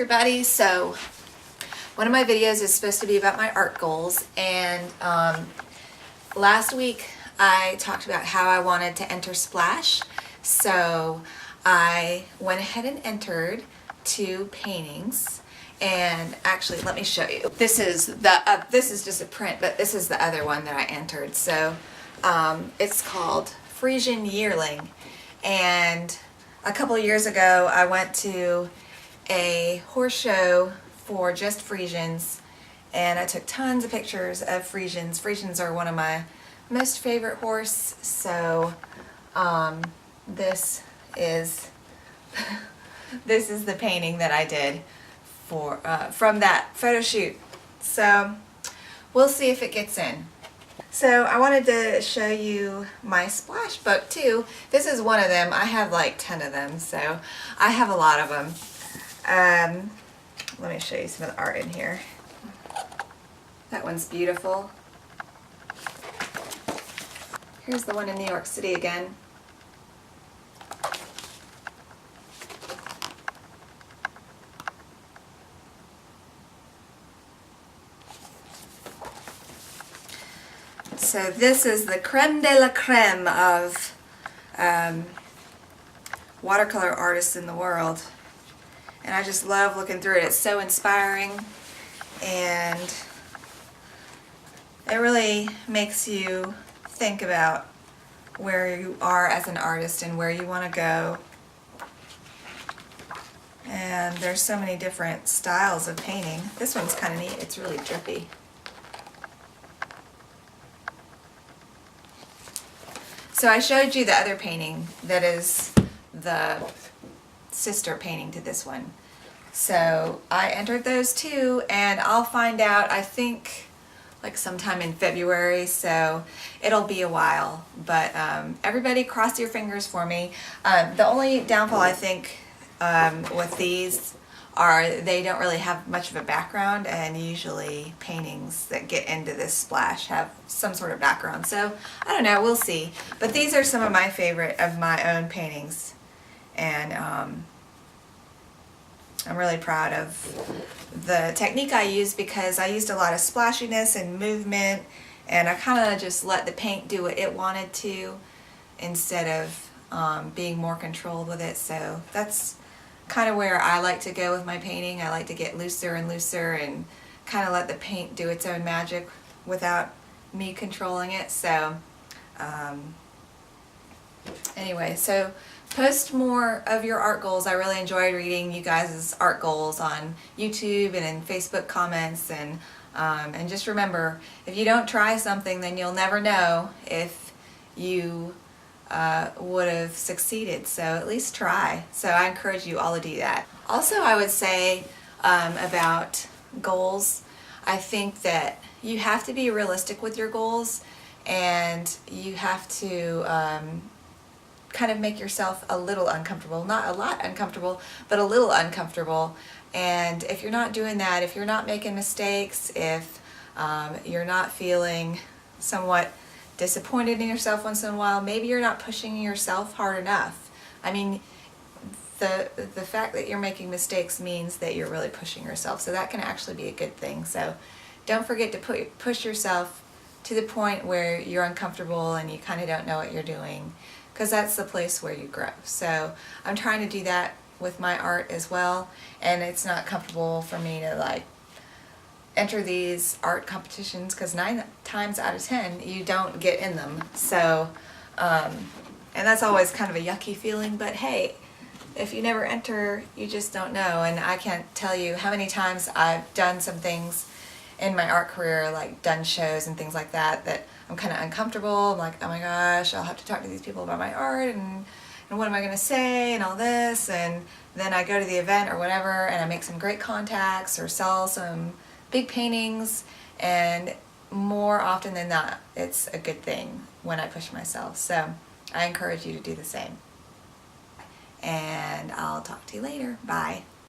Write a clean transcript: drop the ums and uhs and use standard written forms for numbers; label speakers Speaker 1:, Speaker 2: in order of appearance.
Speaker 1: everybody. So one of my videos is supposed to be about my art goals, and last week I talked about how I wanted to enter Splash. So I went ahead and entered 2 paintings, and actually let me show you. This is just a print, but this is the other one that I entered. So it's called Frisian Yearling, and a couple of years ago I went to a horse show for just Frisians, and I took tons of pictures of Frisians. Frisians are one of my most favorite horse, so this is this is the painting that I did for from that photo shoot. So we'll see if it gets in. So I wanted to show you my splash book too. This is one of them. I have like 10 of them, so I have a lot of them. Let me show you some of the art in here. That one's beautiful. Here's the one in New York City again. So this is the creme de la creme of watercolor artists in the world. And I just love looking through it. It's so inspiring, and it really makes you think about where you are as an artist and where you want to go. And there's so many different styles of painting. This one's kind of neat. It's really drippy. So I showed you the other painting that is the sister painting to this one. So I entered those 2, and I'll find out, I think, like sometime in February, so it'll be a while. But everybody cross your fingers for me. The only downfall I think with these are they don't really have much of a background, and usually paintings that get into this splash have some sort of background. So I don't know, we'll see. But these are some of my favorite of my own paintings, and I'm really proud of the technique I used, because I used a lot of splashiness and movement, and I kind of just let the paint do what it wanted to instead of being more controlled with it. So that's kind of where I like to go with my painting. I like to get looser and looser and kind of let the paint do its own magic without me controlling it. So anyway, so post more of your art goals. I really enjoyed reading you guys' art goals on YouTube and in Facebook comments, and just remember, if you don't try something, then you'll never know if you would have succeeded. So at least try. So I encourage you all to do that. Also, I would say about goals, I think that you have to be realistic with your goals, and you have to kind of make yourself a little uncomfortable. Not a lot uncomfortable, but a little uncomfortable. And if you're not doing that, if you're not making mistakes, if you're not feeling somewhat disappointed in yourself once in a while, maybe you're not pushing yourself hard enough. I mean, the fact that you're making mistakes means that you're really pushing yourself, so that can actually be a good thing. So don't forget to push yourself to the point where you're uncomfortable and you kind of don't know what you're doing, because that's the place where you grow. So I'm trying to do that with my art as well, and it's not comfortable for me to like enter these art competitions, because 9 times out of 10 you don't get in them. So and that's always kind of a yucky feeling, but hey, if you never enter, you just don't know. And I can't tell you how many times I've done some things in my art career, like done shows and things like that, that I'm kind of uncomfortable. I'm like, oh my gosh, I'll have to talk to these people about my art, and what am I going to say, and all this. And then I go to the event or whatever, and I make some great contacts or sell some big paintings, and more often than not, it's a good thing when I push myself. So I encourage you to do the same. And I'll talk to you later. Bye.